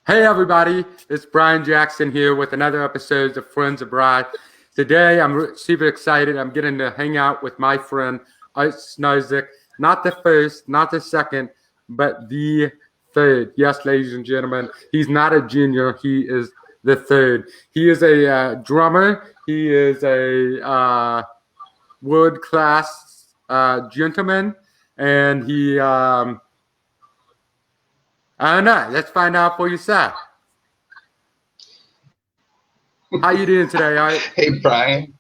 Hey everybody, it's Brian Jackson here with another episode of Friends Abroad. Today I'm super excited. I'm getting to hang out with my friend Snarzyk. Not the first, not the second, but the third. Yes, ladies and gentlemen, he's not a junior. He is the third. He is a drummer. He is a world-class gentleman, and I don't know. Let's find out for yourself. How you doing today? Hey, Brian.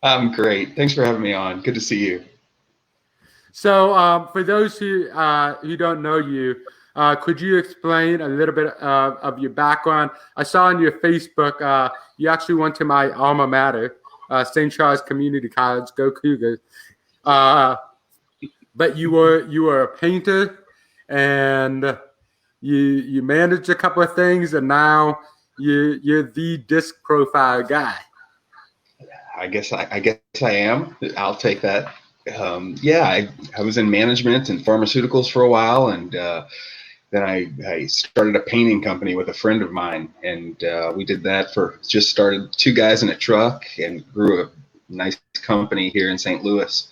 I'm great. Thanks for having me on. Good to see you. So, for those who don't know you, could you explain a little bit of your background? I saw on your Facebook you actually went to my alma mater, St. Charles Community College. Go Cougars! But you were a painter, and you managed a couple of things, and now you're the disc profile guy. I guess I am. I'll take that. Yeah, I was in management and pharmaceuticals for a while, and then I started a painting company with a friend of mine, and we did that for just started two guys in a truck and grew a nice company here in St. Louis.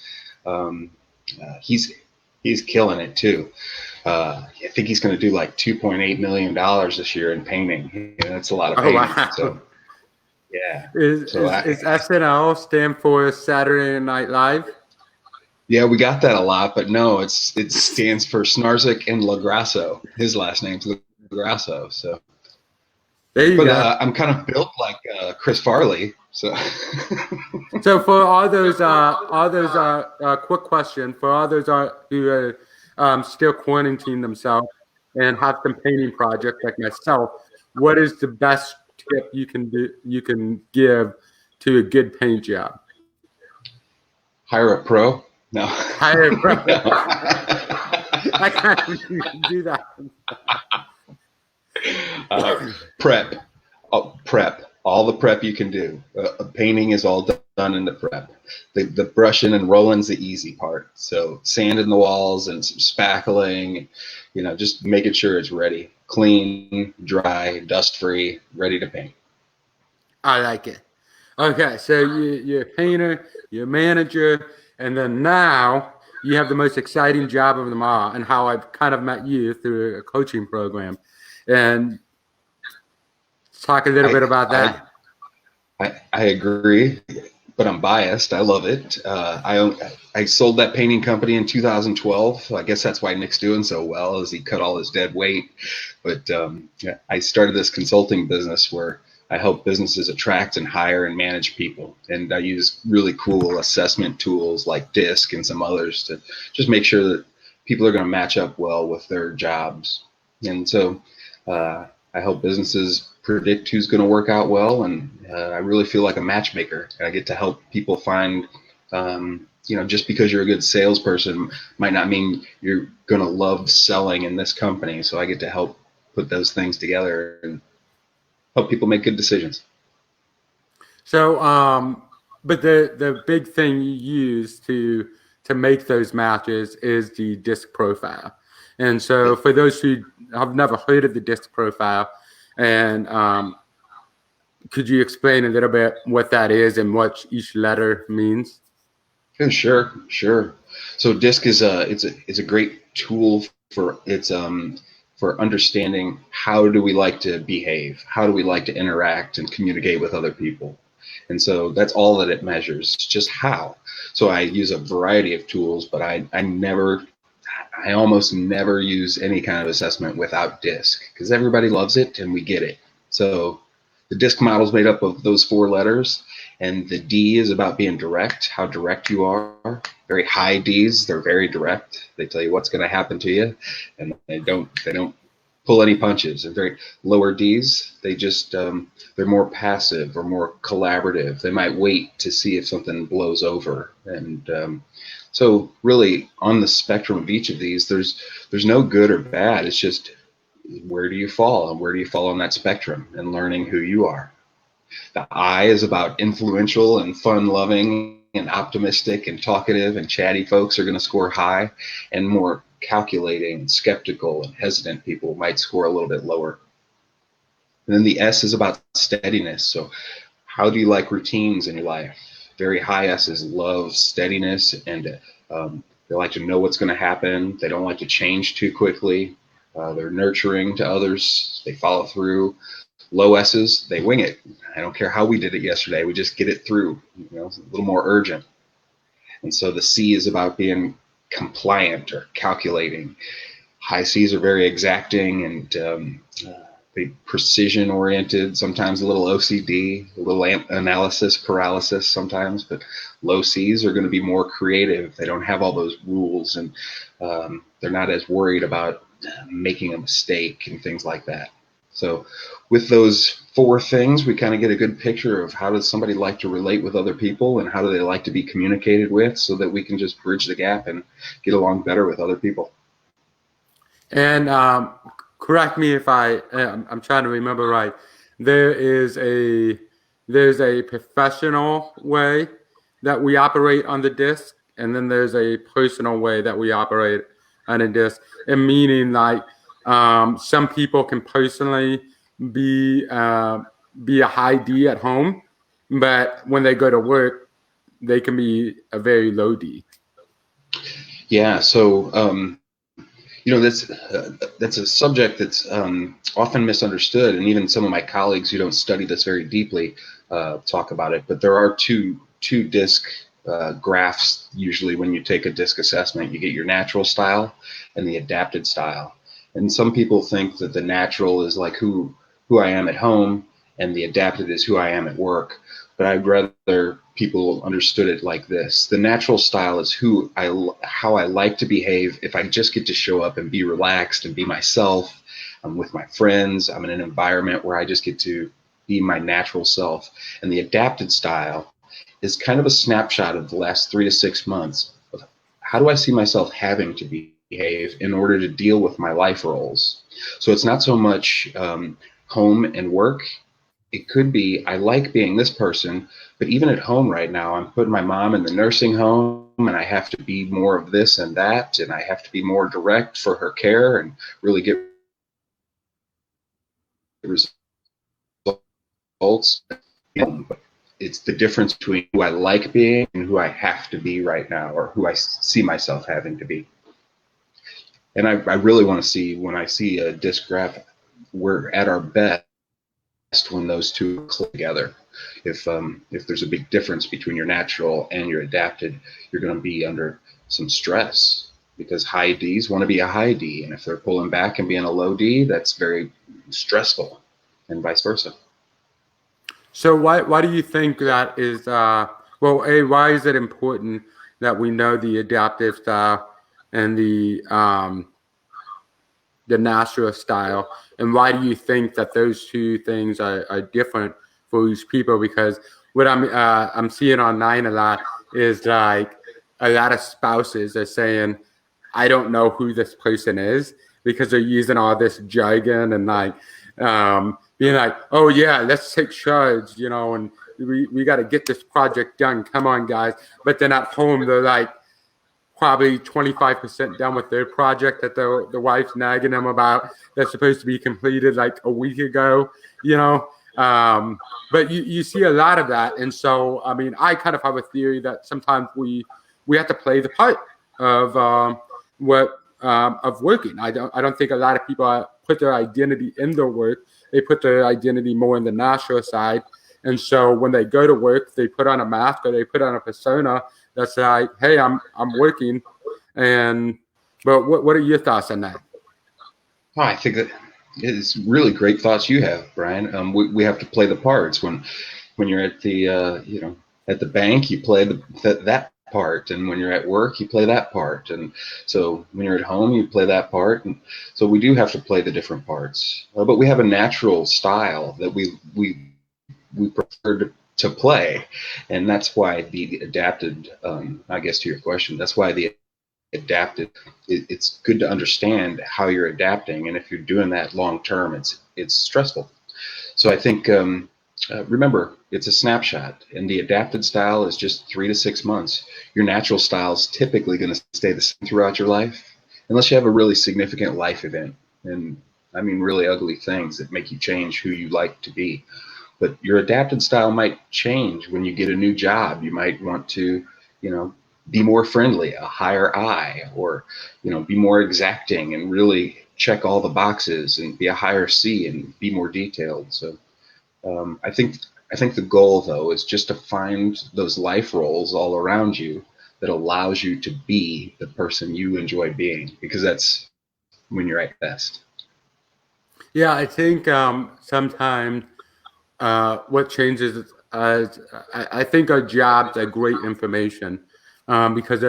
Um, he's killing it too. I think he's going to do like $2.8 million this year in painting. That's a lot of Oh painting. wow! So yeah. Is So is SNL stand for Saturday Night Live? yeah, we got that a lot, but no, it stands for Snarzyk and Lagrasso. His last name's Lagrasso. So, There you but go. I'm kind of built like Chris Farley. So So for all those quick question for all those who are still quarantining themselves and have some painting projects like myself, what is the best tip you can give to a good paint job? hire a pro. No, Hire a pro. no. I can't even do that. Prep. Prep. All the prep you can do. Painting is all done in the prep. The brushing and rolling's the easy part. So sanding the walls and some spackling, just making sure it's ready, clean, dry, dust free, ready to paint. I like it. Okay, so you're a painter, you're a manager, and then now you have the most exciting job of them all, and how I've kind of met you through a coaching program. And talk a little I bit about I that. I agree, but I'm biased. I love it. I sold that painting company in 2012. I guess that's why Nick's doing so well, is he cut all his dead weight. But yeah, I started this consulting business where I help businesses attract and hire and manage people, and I use really cool assessment tools like DISC and some others to just make sure that people are going to match up well with their jobs. And so I help businesses predict who's going to work out well, and I really feel like a matchmaker. I get to help people find, just because you're a good salesperson might not mean you're going to love selling in this company. So I get to help put those things together and help people make good decisions. So, but the big thing you use to make those matches is the disc profile. And so, for those who have never heard of the disc profile, and could you explain a little bit what that is and what each letter means? Yeah, sure, sure. So DISC is a great tool for understanding how do we like to behave, how do we like to interact and communicate with other people. And so that's all that it measures, just how. So I use a variety of tools, but I almost never use any kind of assessment without DISC, because everybody loves it and we get it. So the DISC model is made up of those four letters, and the D is about being direct, how direct you are. Very high Ds, they're very direct. They tell you what's going to happen to you, and they don't pull any punches. And very lower Ds, they're more passive or more collaborative. They might wait to see if something blows over. And so really on the spectrum of each of these, there's no good or bad. It's just where do you fall, and where do you fall on that spectrum, and learning who you are. The I is about influential and fun-loving and optimistic and talkative and chatty folks are going to score high, and more calculating, skeptical, and hesitant people might score a little bit lower. And then the S is about steadiness. So how do you like routines in your life? Very high S's love steadiness, and they like to know what's going to happen. They don't like to change too quickly. They're nurturing to others. They follow through. Low S's, they wing it. I don't care how we did it yesterday. We just get it through. It's a little more urgent. And so the C is about being compliant or calculating. High C's are very exacting and precision oriented, sometimes a little OCD, a little analysis paralysis sometimes, but low C's are going to be more creative. They don't have all those rules, and they're not as worried about making a mistake and things like that. So with those four things, we kind of get a good picture of how does somebody like to relate with other people and how do they like to be communicated with, so that we can just bridge the gap and get along better with other people. And correct me if I'm trying to remember right. There's a professional way that we operate on the disc, and then there's a personal way that we operate on a disc. And meaning like some people can personally be a high D at home, but when they go to work, they can be a very low D. Yeah. So that's a subject that's often misunderstood, and even some of my colleagues who don't study this very deeply talk about it. But there are two disc graphs usually when you take a disc assessment. You get your natural style and the adapted style. And some people think that the natural is like who I am at home, and the adapted is who I am at work. But I'd rather people understood it like this. The natural style is how I like to behave if I just get to show up and be relaxed and be myself. I'm with my friends. I'm in an environment where I just get to be my natural self. And the adapted style is kind of a snapshot of the last 3 to 6 months of how do I see myself having to behave in order to deal with my life roles. So it's not so much home and work. It could be, I like being this person, but even at home right now, I'm putting my mom in the nursing home, and I have to be more of this and that, and I have to be more direct for her care and really get results. But it's the difference between who I like being and who I have to be right now, or who I see myself having to be. And I really want to see, when I see a disc graph, we're at our best when those two click together. If there's a big difference between your natural and your adapted, you're going to be under some stress, because high Ds want to be a high D, and if they're pulling back and being a low D, that's very stressful, and vice versa. So why do you think that is? Why is it important that we know the adaptive style and the natural style, and why do you think that those two things are different for each people? Because what I'm seeing online a lot is like a lot of spouses are saying, I don't know who this person is, because they're using all this jargon and like being like, oh yeah, let's take charge, and we got to get this project done. Come on, guys. But then at home, they're like probably 25% done with their project that the wife's nagging them about. That's supposed to be completed like a week ago, But you see a lot of that. And so, I mean, I kind of have a theory that sometimes we have to play the part of of working. I don't think a lot of people put their identity in their work. They put their identity more in the natural side. And so when they go to work, they put on a mask or they put on a persona that's like, hey, I'm working. But what are your thoughts on that? Oh, I think that it's really great thoughts you have, Brian. We have to play the parts. When you're at the at the bank, you play that part, and when you're at work, you play that part, and so when you're at home, you play that part, and so we do have to play the different parts. But we have a natural style that we prefer to play, and that's why the adapted. I guess to your question, that's why the adapted. It's good to understand how you're adapting, and if you're doing that long term, it's stressful. So I think. Remember, it's a snapshot, and the adapted style is just 3 to 6 months. Your natural style is typically going to stay the same throughout your life, unless you have a really significant life event. And I mean, really ugly things that make you change who you like to be. But your adapted style might change when you get a new job. You might want to, you know, be more friendly, a higher I, or, you know, be more exacting and really check all the boxes and be a higher C and be more detailed. So I think the goal though is just to find those life roles all around you that allows you to be the person you enjoy being, because that's when you're at best. Yeah, I think sometimes what changes is I think our jobs are great information because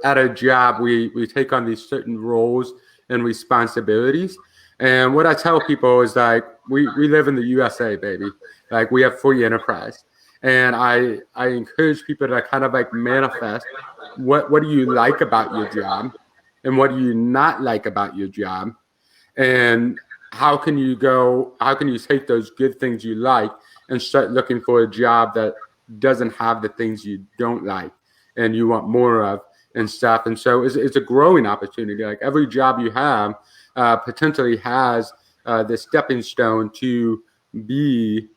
at a job we take on these certain roles and responsibilities. And what I tell people is like we live in the USA, baby. Like we have free enterprise. And I encourage people to kind of like manifest what do you like about your job and what do you not like about your job, and how can you take those good things you like and start looking for a job that doesn't have the things you don't like and you want more of and stuff. And so it's a growing opportunity. Like every job you have potentially has the stepping stone to be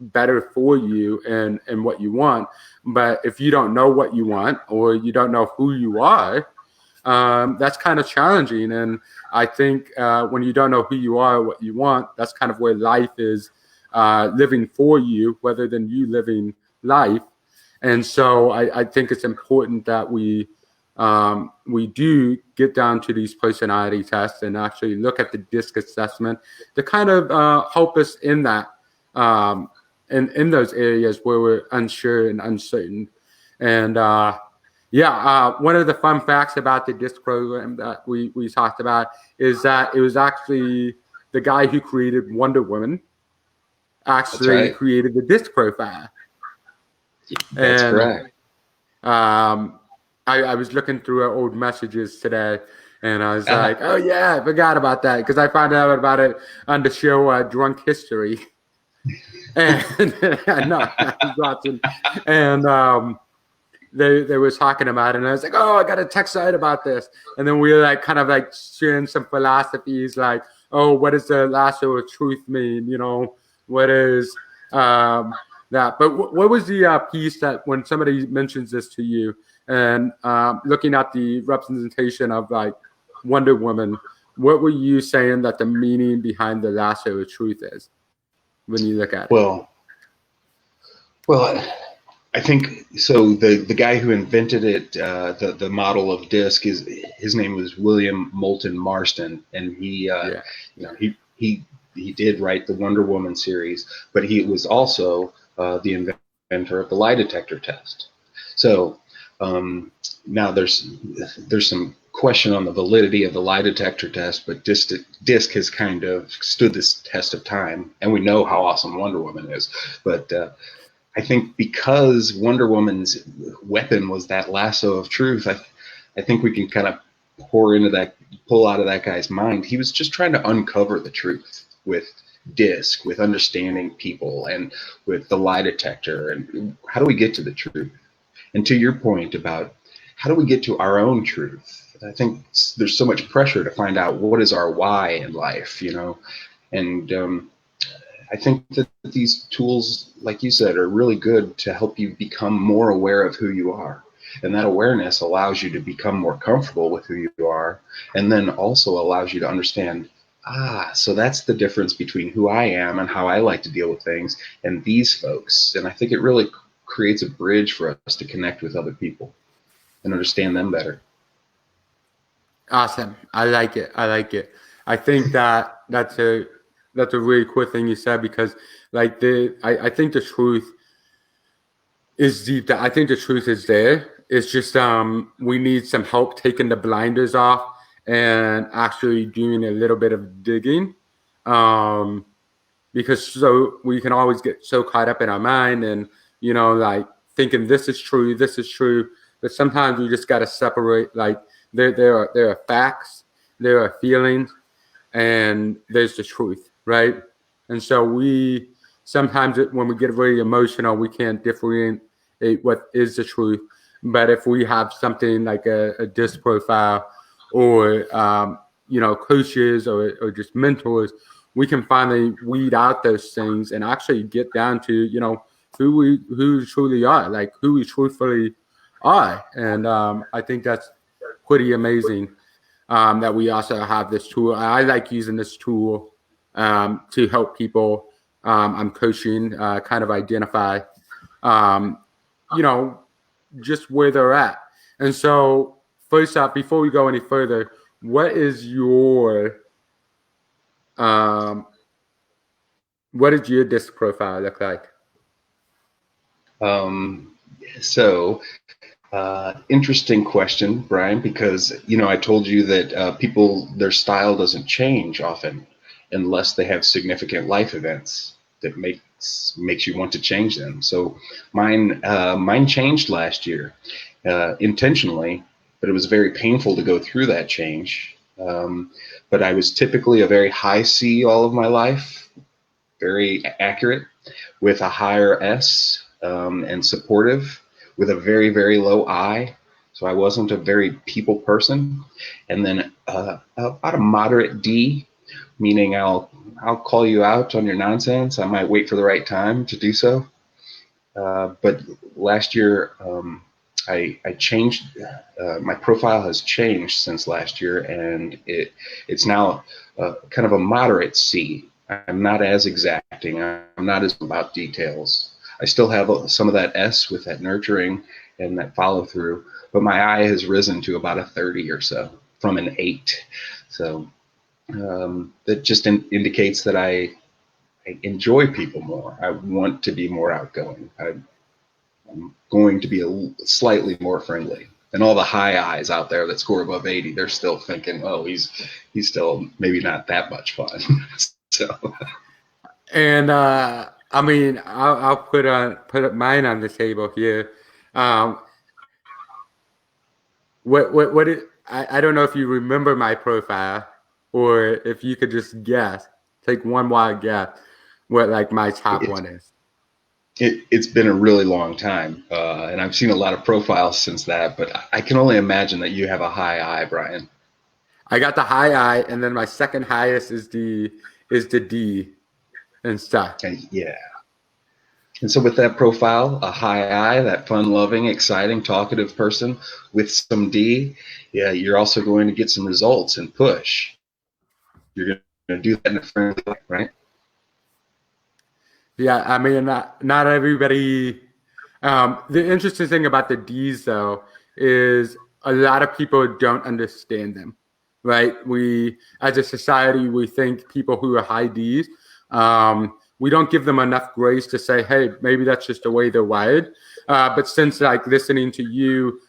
better for you and what you want. But if you don't know what you want or you don't know who you are, that's kind of challenging. And I think when you don't know who you are, what you want, that's kind of where life is living for you, rather than you living life. And so I think it's important that we do get down to these personality tests and actually look at the DISC assessment to kind of help us in that in those areas where we're unsure and uncertain. And one of the fun facts about the DISC program that we talked about is that it was actually the guy who created Wonder Woman actually created the DISC profile. That's And correct. I was looking through our old messages today, and I was like, oh yeah, I forgot about that, because I found out about it on the show Drunk History. And no, I was watching, and they were talking about it, and I was like, oh, I got a text site about this. And then we were like kind of like sharing some philosophies, like, oh, what does the lasso of truth mean? You know, what is that? But what was the piece that when somebody mentions this to you and looking at the representation of like Wonder Woman, what were you saying that the meaning behind the lasso of truth is when you look at it? Well, I think so. The guy who invented it, the model of DISC, his name was William Moulton Marston, and he did write the Wonder Woman series, but he was also the inventor of the lie detector test. So now there's some question on the validity of the lie detector test, but DISC has kind of stood this test of time, and we know how awesome Wonder Woman is. But I think because Wonder Woman's weapon was that lasso of truth, I think we can kind of pull out of that guy's mind. He was just trying to uncover the truth with DISC, with understanding people, and with the lie detector, and how do we get to the truth? And to your point about how do we get to our own truth, I think there's so much pressure to find out what is our why in life, and I think that these tools, like you said, are really good to help you become more aware of who you are. And that awareness allows you to become more comfortable with who you are, and then also allows you to understand, so that's the difference between who I am and how I like to deal with things and these folks. And I think it really creates a bridge for us to connect with other people and understand them better. Awesome. I like it. I think that's a really cool thing you said, because like I think the truth is deep. I think the truth is there. It's just we need some help taking the blinders off and actually doing a little bit of digging, because so we can always get so caught up in our mind and like thinking this is true, but sometimes we just got to separate. Like there are facts, there are feelings, and there's the truth, right? And so we sometimes when we get very emotional, we can't differentiate what is the truth. But if we have something like a DISC profile or coaches or just mentors, we can finally weed out those things and actually get down to, who we truly are, like who we truthfully are. And I think that's pretty amazing that we also have this tool. I like using this tool to help people I'm coaching kind of identify, um, just where they're at. And so, first off, before we go any further, what is your what does your disc profile look like? So interesting question, Brian, because I told you that people, their style doesn't change often unless they have significant life events that makes you want to change them. So mine changed last year intentionally, but it was very painful to go through that change. But I was typically a very high C all of my life, very accurate, with a higher S, and supportive, with a very, very low I. So I wasn't a very people person. And then about a moderate D, meaning I'll call you out on your nonsense. I might wait for the right time to do so. But last year, I changed. My profile has changed since last year, and it's now kind of a moderate C. I'm not as exacting. I'm not as about details. I still have some of that S with that nurturing and that follow through, but my I has risen to about a 30 or so from an 8. So that just indicates that I enjoy people more. I want to be more outgoing. I'm going to be slightly more friendly. And all the high I's out there that score above 80, they're still thinking, oh, he's still maybe not that much fun. So. And I mean, I'll put up mine on the table here. What it, I don't know if you remember my profile, or if you could just guess, take one wild guess, what like my top one is. It's been a really long time, and I've seen a lot of profiles since that, but I can only imagine that you have a high I, Brian. I got the high I, and then my second highest is the D and stuff. And yeah. And so with that profile, a high I, that fun-loving, exciting, talkative person with some D, yeah, you're also going to get some results and push. You're going to do that in a friendly way, right? Yeah, I mean, not everybody. The interesting thing about the D's, though, is a lot of people don't understand them, right? We, as a society, we think people who are high D's, we don't give them enough grace to say, hey, maybe that's just the way they're wired. But since like listening to you,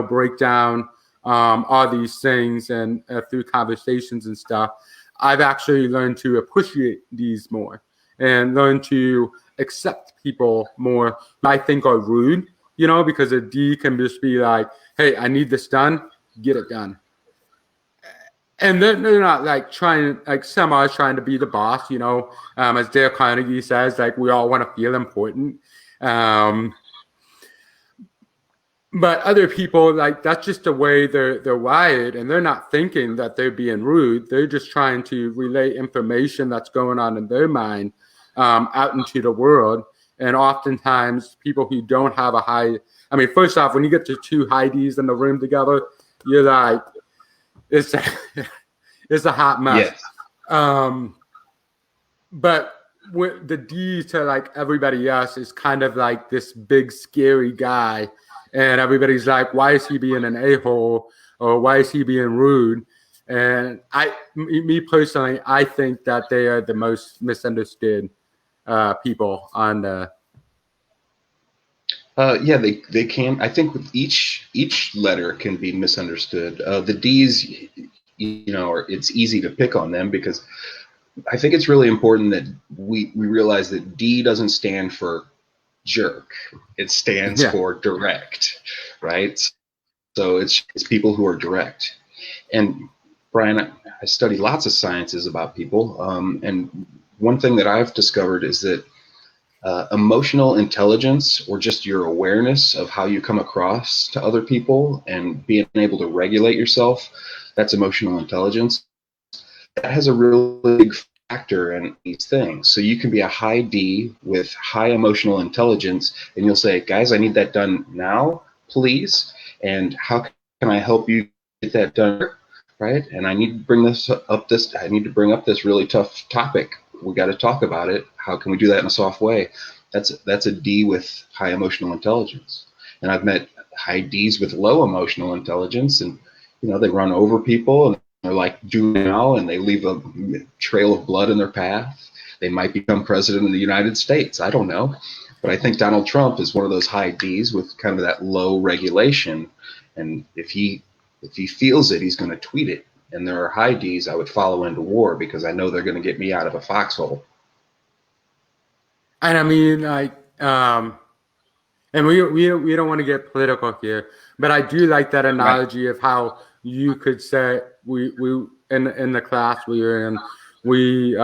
break down all these things and through conversations and stuff, I've actually learned to appreciate these more and learn to accept people more I think are rude, because a D can just be like, hey, I need this done, get it done. And they're not like trying, like some are trying to be the boss, as Dale Carnegie says, like we all want to feel important. But other people, like that's just the way they're wired, and they're not thinking that they're being rude. They're just trying to relay information that's going on in their mind out into the world. And oftentimes people who don't have a high, I mean, first off, when you get to two high Ds in the room together, you're like, it's a hot mess. Yes. But with the D to like everybody else is kind of like this big scary guy, and everybody's like, why is he being an a-hole, or why is he being rude? And me personally, I think that they are the most misunderstood people on the. Yeah, they can. I think with each letter can be misunderstood. The D's, it's easy to pick on them because I think it's really important that we realize that D doesn't stand for jerk. It stands for direct, right? So it's people who are direct. And Brian, I study lots of sciences about people, and one thing that I've discovered is that emotional intelligence, or just your awareness of how you come across to other people and being able to regulate yourself, that's emotional intelligence. that has a really big factor in these things. So you can be a high D with high emotional intelligence, and you'll say, guys, I need that done now, please. And how can I help you get that done? Right? And I need to bring I need to bring up this really tough topic. We got to talk about it. How can we do that in a soft way? That's a D with high emotional intelligence. And I've met high Ds with low emotional intelligence, and they run over people, and they're like juvenile, and they leave a trail of blood in their path. They might become president of the United States. I don't know. But I think Donald Trump is one of those high Ds with kind of that low regulation. And if he feels it, he's going to tweet it. And there are high Ds I would follow into war because I know they're going to get me out of a foxhole. And I mean, like, and we don't want to get political here, but I do like that analogy of how you could say we in the class we were in, we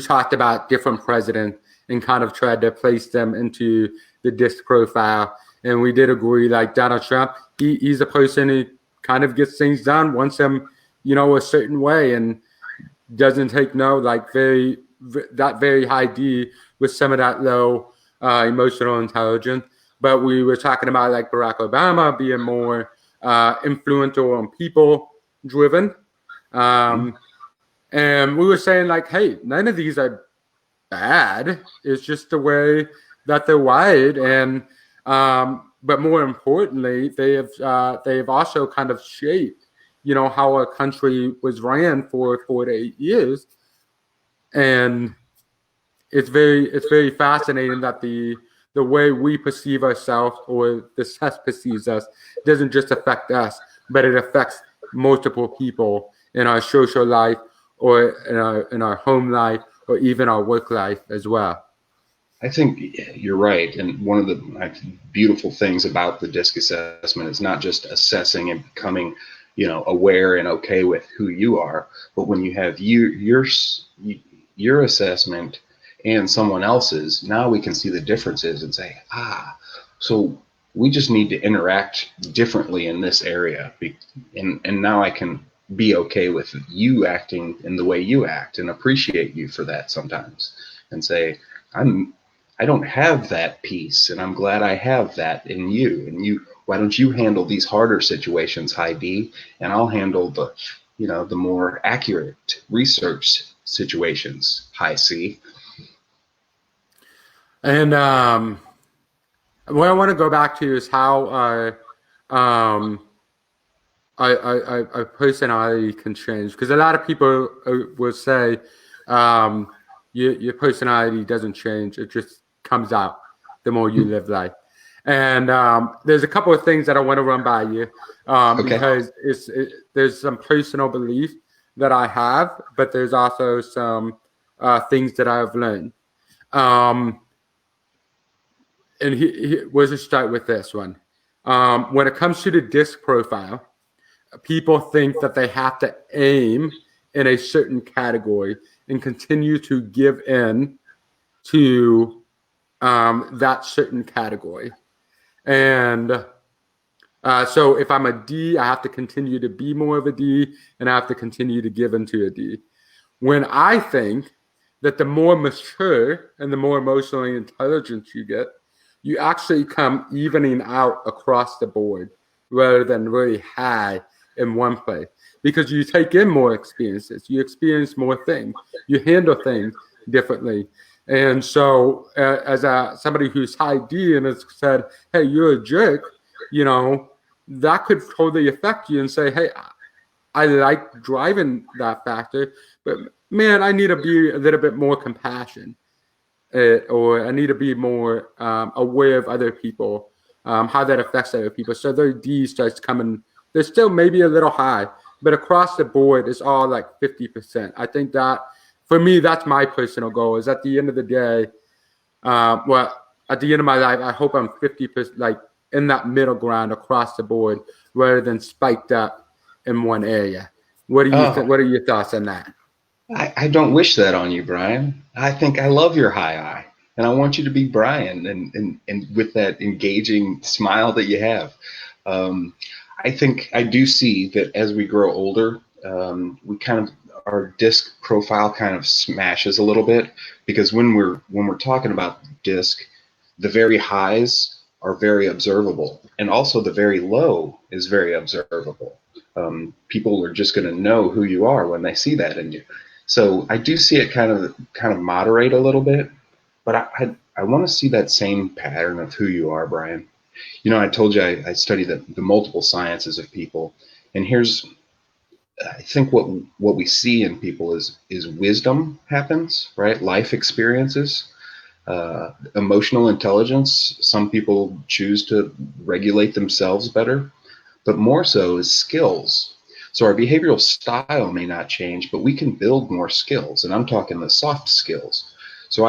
talked about different presidents and kind of tried to place them into the DISC profile, and we did agree, like Donald Trump, he's a person who kind of gets things done, wants them, a certain way, and doesn't take no, like that very high D with some of that low emotional intelligence. But we were talking about like Barack Obama being more influential and people driven. And we were saying like, hey, none of these are bad. It's just the way that they're wired. And but more importantly, they have also kind of shaped, how our country was ran for 4 to 8 years. And it's very fascinating that the way we perceive ourselves or the CES perceives us doesn't just affect us, but it affects multiple people in our social life or in our home life or even our work life as well. I think you're right. And one of the beautiful things about the DISC assessment is not just assessing and becoming, aware and okay with who you are, but when you have your assessment and someone else's, now we can see the differences and say, so we just need to interact differently in this area. And now I can be okay with you acting in the way you act and appreciate you for that sometimes and say, I don't have that piece, and I'm glad I have that in you. And why don't you handle these harder situations, high D, and I'll handle the more accurate research situations, high C. And what I want to go back to is how our personality can change, because a lot of people will say your personality doesn't change; it just comes out the more you live life. And there's a couple of things that I want to run by you because there's some personal belief that I have, but there's also some things that I've learned. And we'll just start with this one. When it comes to the DISC profile, people think that they have to aim in a certain category and continue to give in to that certain category. And so if I'm a D, I have to continue to be more of a D, and I have to continue to give into a D. When I think that the more mature and the more emotionally intelligent you get, you actually come evening out across the board rather than really high in one place, because you take in more experiences, you experience more things, you handle things differently. And so as somebody who's high D and has said, hey, you're a jerk, that could totally affect you and say, hey, I like driving that factor, but man, I need to be a little bit more compassionate. Or I need to be more aware of other people, how that affects other people. So their D starts coming. They're still maybe a little high, but across the board, it's all like 50%. I think that, for me, that's my personal goal, is at the end of the day, at the end of my life, I hope I'm 50%, like in that middle ground across the board, rather than spiked up in one area. What do you think? What are your thoughts on that? I don't wish that on you, Brian. I think I love your high I, and I want you to be Brian, and with that engaging smile that you have. I think I do see that as we grow older, we kind of our disc profile kind of smashes a little bit, because when we're talking about disc, the very highs are very observable, and also the very low is very observable. People are just going to know who you are when they see that in you. So I do see it kind of moderate a little bit, but I want to see that same pattern of who you are, Brian. You know, I told you I study the multiple sciences of people, and I think what we see in people is wisdom happens, right? Life experiences, emotional intelligence. Some people choose to regulate themselves better, but more so is skills. So our behavioral style may not change, but we can build more skills, and I'm talking the soft skills. So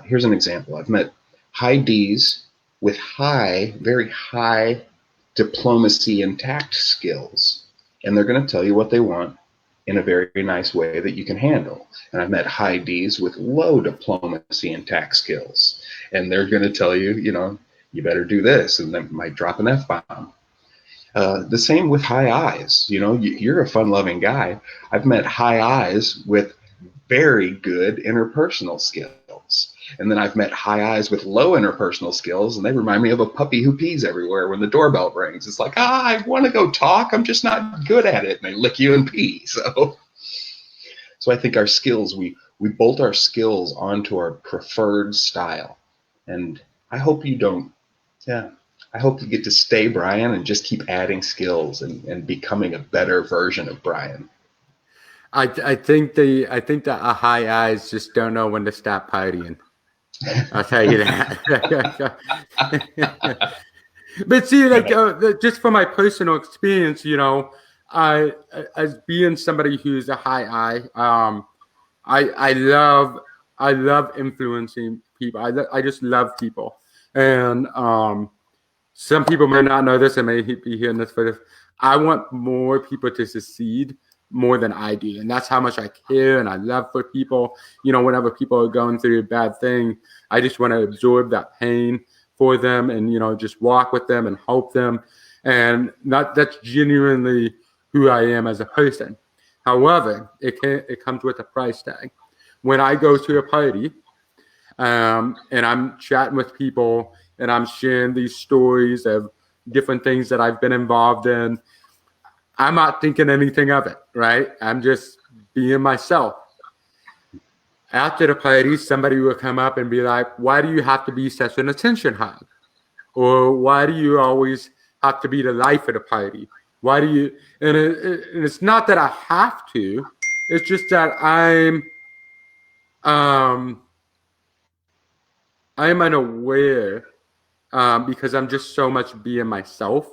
here's an example. I've met high D's with very high diplomacy and tact skills, and they're going to tell you what they want in a very nice way that you can handle. And I've met high D's with low diplomacy and tact skills, and they're going to tell you, you better do this, and they might drop an F-bomb. The same with high I's. You're a fun-loving guy. I've met high I's with very good interpersonal skills. And then I've met high I's with low interpersonal skills, and they remind me of a puppy who pees everywhere when the doorbell rings. It's like, I want to go talk. I'm just not good at it. And they lick you and pee. So I think our skills, we bolt our skills onto our preferred style. And I hope you don't, I hope you get to stay Brian and just keep adding skills and becoming a better version of Brian. I think that high eyes just don't know when to stop partying. I'll tell you that. But see, just from my personal experience, I, as being somebody who's a high eye, I love influencing people. I just love people, and some people may not know this and may be hearing this, but I want more people to succeed more than I do. And that's how much I care and I love for people. Whenever people are going through a bad thing, I just want to absorb that pain for them and, just walk with them and help them. And that's genuinely who I am as a person. However, it comes with a price tag. When I go to a party and I'm chatting with people and I'm sharing these stories of different things that I've been involved in, I'm not thinking anything of it, right? I'm just being myself. After the party, somebody will come up and be like, why do you have to be such an attention hog? Or why do you always have to be the life of the party? Why do you, and it's not that I have to, it's just that I'm unaware because I'm just so much being myself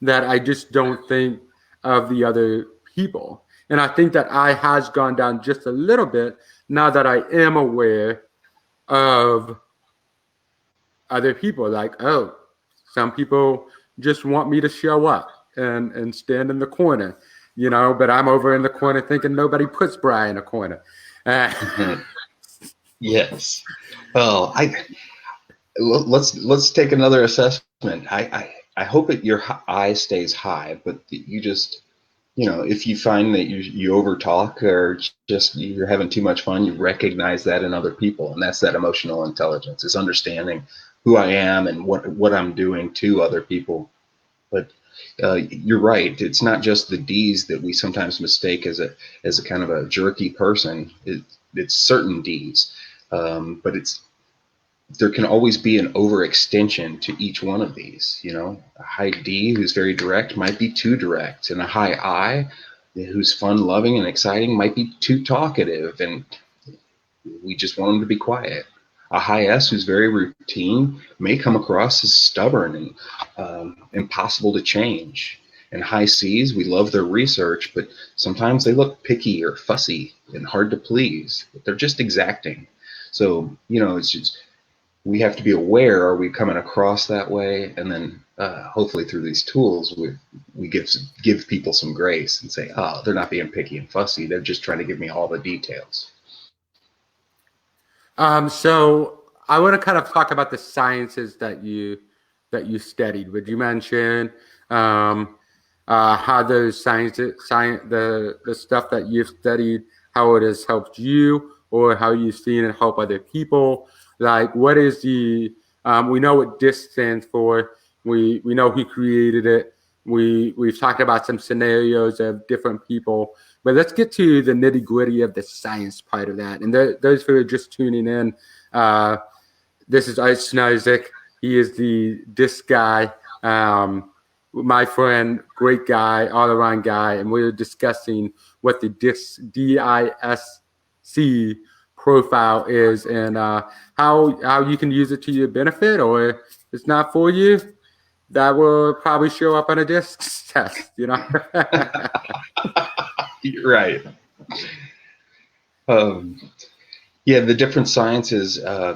that I just don't think of the other people. And I think that I has gone down just a little bit now that I am aware of other people. Like, some people just want me to show up and stand in the corner, but I'm over in the corner thinking nobody puts Brry in a corner. Yes. Well, let's take another assessment. I hope that your eye stays high, but you just, if you find that you overtalk or just you're having too much fun, you recognize that in other people, and that's that emotional intelligence. It's understanding who I am and what I'm doing to other people. But you're right. It's not just the D's that we sometimes mistake as a kind of a jerky person. It's certain D's, but there can always be an overextension to each one of these. A high D who's very direct might be too direct, and a high I who's fun loving and exciting might be too talkative, and we just want them to be quiet. A high S who's very routine may come across as stubborn and impossible to change. And high C's, we love their research, but sometimes they look picky or fussy and hard to please. They're just exacting. So, it's just, we have to be aware, are we coming across that way? And then hopefully through these tools, we give people some grace and say, they're not being picky and fussy. They're just trying to give me all the details. So I want to kind of talk about the sciences that you studied. Would you mention how those the stuff that you've studied, how it has helped you, or how you've seen it help other people. Like, what is we know what DISC stands for. We know who created it. We've talked about some scenarios of different people, but let's get to the nitty gritty of the science part of that. And those who are just tuning in, this is Snarzyk. He is the DISC guy. My friend, great guy, all around guy, and we were discussing what the DISC profile is, and how you can use it to your benefit, or if it's not for you, that will probably show up on a DISC test, you know. You're right. Yeah, the different sciences. I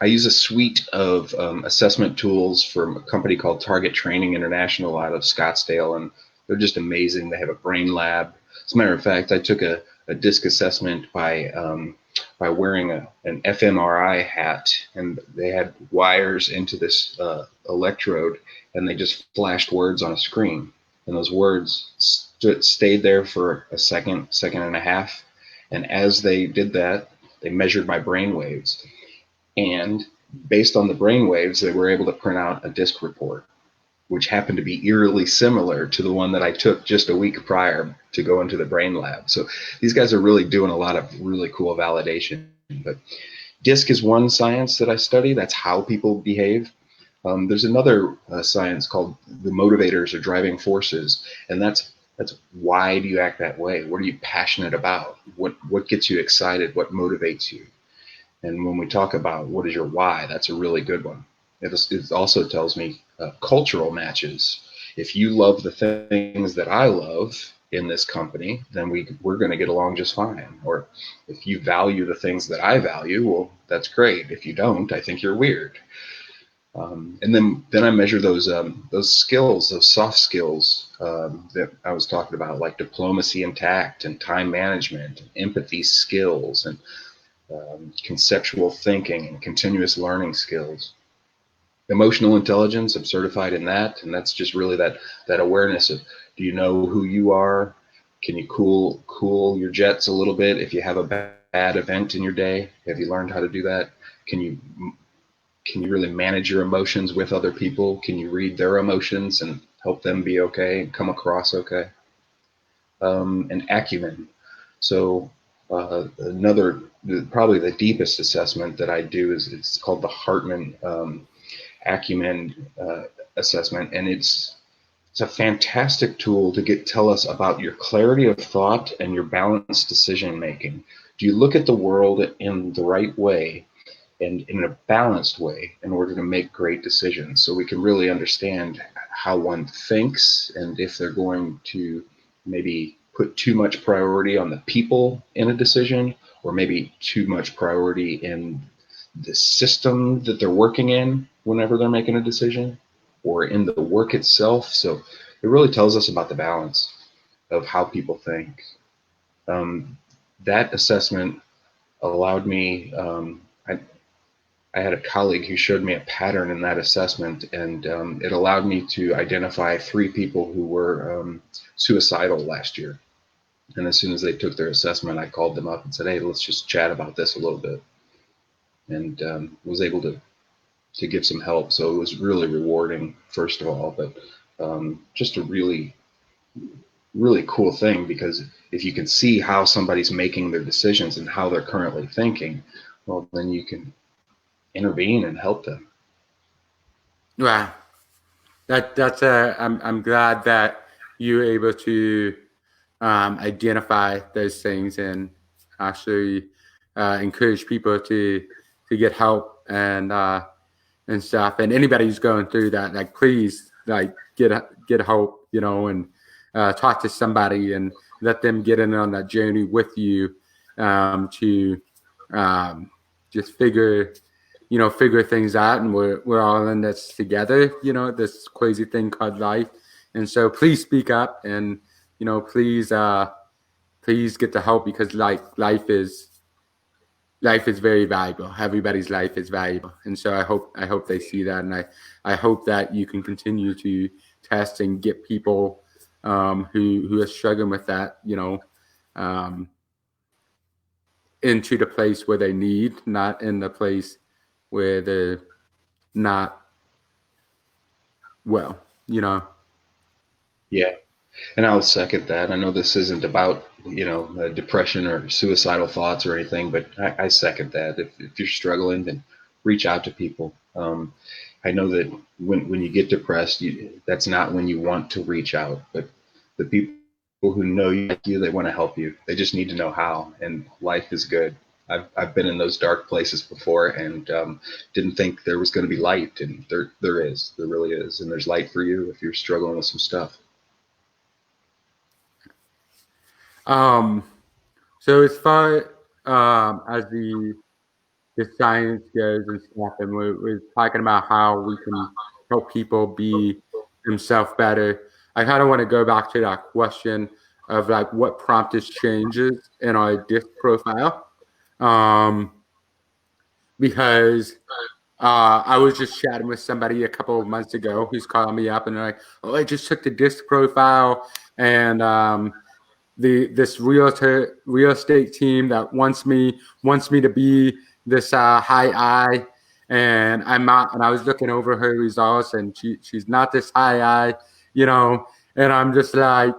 use a suite of assessment tools from a company called Target Training International out of Scottsdale, and they're just amazing. They have a brain lab. As a matter of fact, I took a DISC assessment by wearing an fMRI hat, and they had wires into this electrode, and they just flashed words on a screen, and those words stayed there for a second and a half, and as they did that, they measured my brain waves, and based on the brain waves, they were able to print out a DISC report, which happened to be eerily similar to the one that I took just a week prior to go into the brain lab. So these guys are really doing a lot of really cool validation. But DISC is one science that I study. That's how people behave. There's another science called the motivators or driving forces, and that's why do you act that way? What are you passionate about? What gets you excited? What motivates you? And when we talk about what is your why, that's a really good one. It also tells me cultural matches. If you love the things that I love in this company, then we're going to get along just fine. Or if you value the things that I value, well, that's great. If you don't, I think you're weird. And then I measure those skills, those soft skills that I was talking about, like diplomacy and tact and time management, and empathy skills, and conceptual thinking and continuous learning skills. Emotional intelligence, I'm certified in that, and that's just really that awareness of, do you know who you are? Can you cool your jets a little bit if you have a bad event in your day? Have you learned how to do that? Can you really manage your emotions with other people? Can you read their emotions and help them be okay and come across okay? And acumen. So another, probably the deepest assessment that I do is it's called the Hartman acumen assessment, and it's a fantastic tool to tell us about your clarity of thought and your balanced decision making. Do you look at the world in the right way and in a balanced way in order to make great decisions? So we can really understand how one thinks, and if they're going to maybe put too much priority on the people in a decision, or maybe too much priority in the system that they're working in whenever they're making a decision, or in the work itself. So it really tells us about the balance of how people think. That assessment allowed me, I had a colleague who showed me a pattern in that assessment, and it allowed me to identify 3 people who were suicidal last year. And as soon as they took their assessment, I called them up and said, hey, let's just chat about this a little bit, and was able to give some help. So it was really rewarding, first of all, but just a really, really cool thing, because if you can see how somebody's making their decisions and how they're currently thinking, well, then you can intervene and help them. Wow, I'm glad that you were able to identify those things and actually encourage people to get help and stuff. And anybody who's going through that, like, please, like, get help, you know, and talk to somebody and let them get in on that journey with you to just figure things out. And we're all in this together, you know, this crazy thing called life. And so please speak up, and please get the help, because life is very valuable. Everybody's life is valuable. And so I hope they see that, and I hope that you can continue to test and get people who are struggling with that, into the place where they need, not in the place where they're not well, Yeah. And I'll second that. I know this isn't about, depression or suicidal thoughts or anything, but I second that. If you're struggling, then reach out to people. I know that when you get depressed, that's not when you want to reach out, but the people who know you, like you, they want to help you. They just need to know how, and life is good. I've been in those dark places before, and didn't think there was going to be light, and there really is, and there's light for you if you're struggling with some stuff. So as far as the science goes and stuff, and we're talking about how we can help people be themselves better, I kind of want to go back to that question of like what prompted changes in our disc profile, because I was just chatting with somebody a couple of months ago who's calling me up and they're like, "Oh, I just took the disc profile and." This real estate team that wants me to be this high I, and I'm not. And I was looking over her results, and she's not this high I, And I'm just like,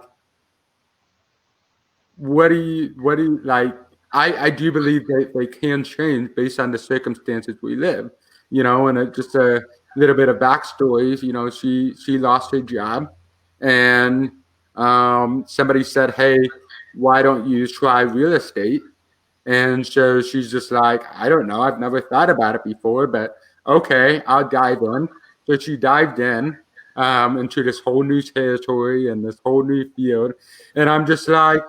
what do you like? I do believe that they can change based on the circumstances we live, And just a little bit of backstory, she lost her job, and somebody said, "Hey, why don't you try real estate?" And so she's just like, "I don't know. I've never thought about it before, but okay, I'll dive in." So she dived in into this whole new territory and this whole new field. And I'm just like,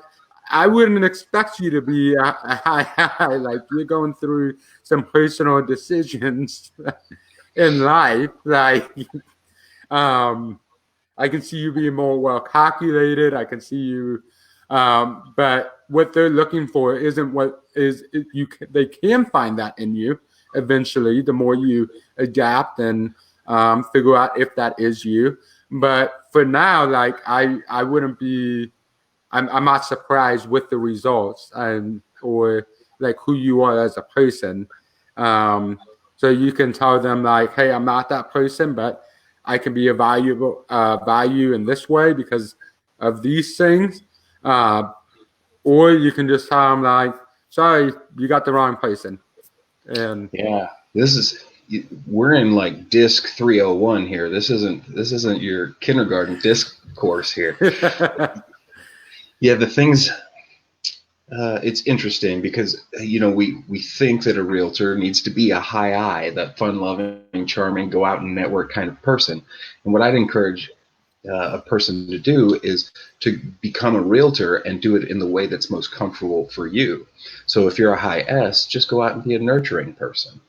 I wouldn't expect you to be a high. Like, you're going through some personal decisions in life. Like, I can see you being more well calculated. I can see you, but what they're looking for isn't what is you. They can find that in you eventually. The more you adapt and figure out if that is you. But for now, like I wouldn't be. I'm not surprised with the results or like who you are as a person. So you can tell them like, "Hey, I'm not that person, but I can be a value in this way because of these things." Or you can just tell them like, "Sorry, you got the wrong person." And yeah, we're in like disc 301 here. This isn't your kindergarten disc course here. Yeah, the things. It's interesting because we think that a realtor needs to be a high I, that fun-loving, charming, go out and network kind of person. And what I'd encourage a person to do is to become a realtor and do it in the way that's most comfortable for you. So if you're a high S, just go out and be a nurturing person,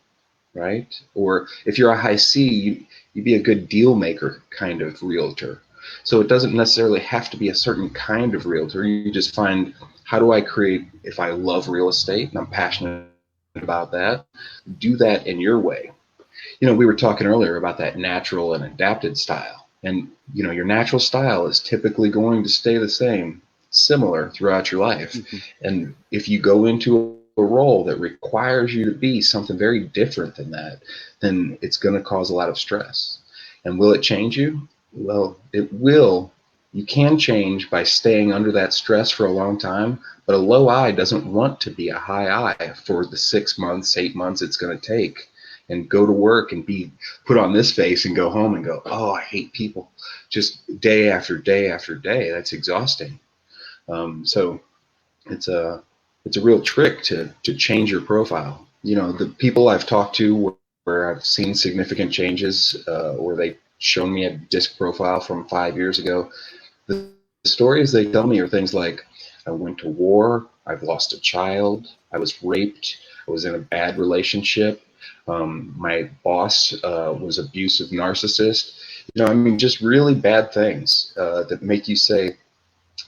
right? Or if you're a high C, you be a good deal maker kind of realtor. So it doesn't necessarily have to be a certain kind of realtor. You just find, how do I create, if I love real estate and I'm passionate about that, do that in your way. We were talking earlier about that natural and adapted style. And, your natural style is typically going to stay the same, similar throughout your life. Mm-hmm. And if you go into a role that requires you to be something very different than that, then it's going to cause a lot of stress. And will it change you? Well, it will. You can change by staying under that stress for a long time, but a low I doesn't want to be a high I for the 6 months, 8 months it's going to take, and go to work and be put on this face and go home and go, "Oh, I hate people," just day after day after day. That's exhausting. So it's a real trick to change your profile. The people I've talked to where I've seen significant changes, or they shown me a disc profile from 5 years ago, the stories they tell me are things like, "I went to war, I've lost a child, I was raped, I was in a bad relationship, my boss was abusive narcissist." Just really bad things that make you say,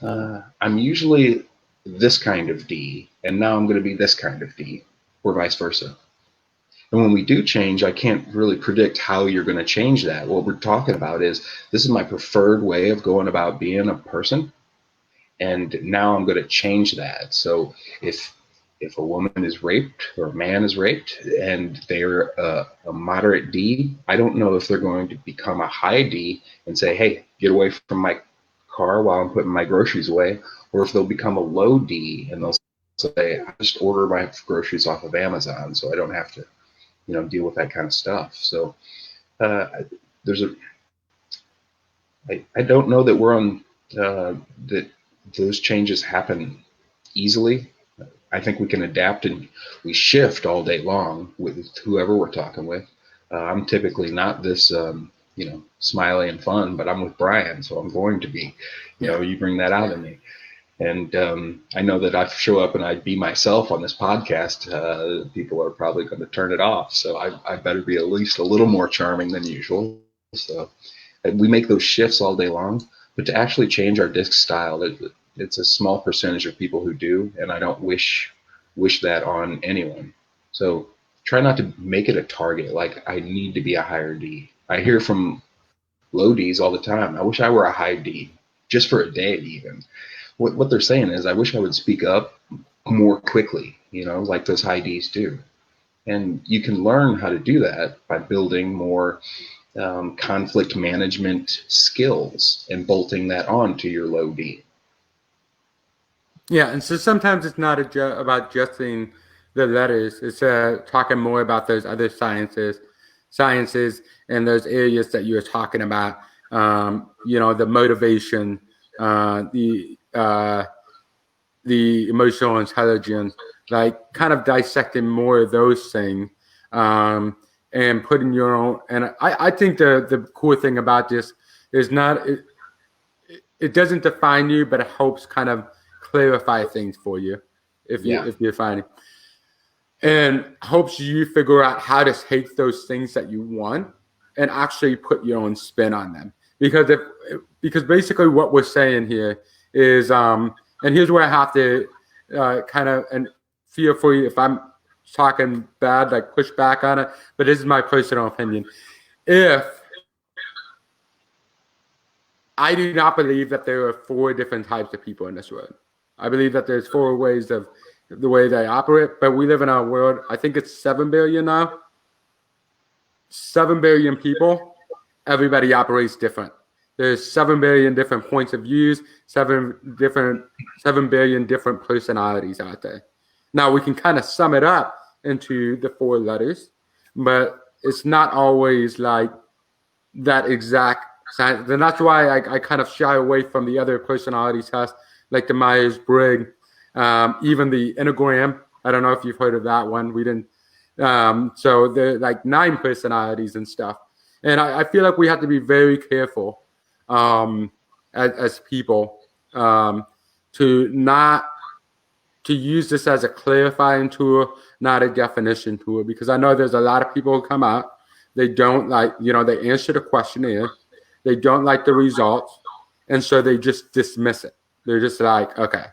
"I'm usually this kind of D, and now I'm going to be this kind of D," or vice versa. And when we do change, I can't really predict how you're going to change that. What we're talking about is, this is my preferred way of going about being a person, and now I'm going to change that. So if a woman is raped or a man is raped and they're a moderate D, I don't know if they're going to become a high D and say, hey, get away from my car while I'm putting my groceries away, or if they'll become a low D and they'll say, I just order my groceries off of Amazon so I don't have to, deal with that kind of stuff. So uh, there's a I don't know that we're on that those changes happen easily. I think we can adapt and we shift all day long with whoever we're talking with. I'm typically not this, smiley and fun, but I'm with Brian, so I'm going to be. You bring that out in me. And I know that if I show up and I be myself on this podcast, people are probably going to turn it off. So I better be at least a little more charming than usual. So we make those shifts all day long, but to actually change our disc style, it's a small percentage of people who do, and I don't wish that on anyone. So try not to make it a target. Like, I need to be a higher D. I hear from low Ds all the time, I wish I were a high D, just for a day even. What they're saying is, I wish I would speak up more quickly, like those high Ds do. And you can learn how to do that by building more conflict management skills and bolting that on to your low D. Yeah, and so sometimes it's not about adjusting the letters. It's talking more about those other sciences and those areas that you were talking about. The motivation, the emotional intelligence, like kind of dissecting more of those things, and putting your own. And I think the cool thing about this is it doesn't define you, but it helps kind of clarify things for you if you're finding, and helps you figure out how to take those things that you want and actually put your own spin on them. Because basically what we're saying here is, and here's where I have to kind of, and feel free if I'm talking bad, like push back on it, but this is my personal opinion. If I do not believe that there are 4 different types of people in this world. I believe that there's 4 ways of the way they operate, but we live in a world, I think it's 7 billion now. 7 billion people, everybody operates different. There's 7 billion different points of views, 7 billion different personalities out there. Now we can kind of sum it up into the 4 letters, but it's not always like that exact science. And that's why I kind of shy away from the other personality tests, like the Myers-Briggs, even the Enneagram. I don't know if you've heard of that one. We didn't. So there are like 9 personalities and stuff. And I feel like we have to be very careful as people to use this as a clarifying tool, not a definition tool, because I know there's a lot of people who come out, they don't like, they answer the questionnaire, they don't like the results, and so they just dismiss it. They're just like, okay,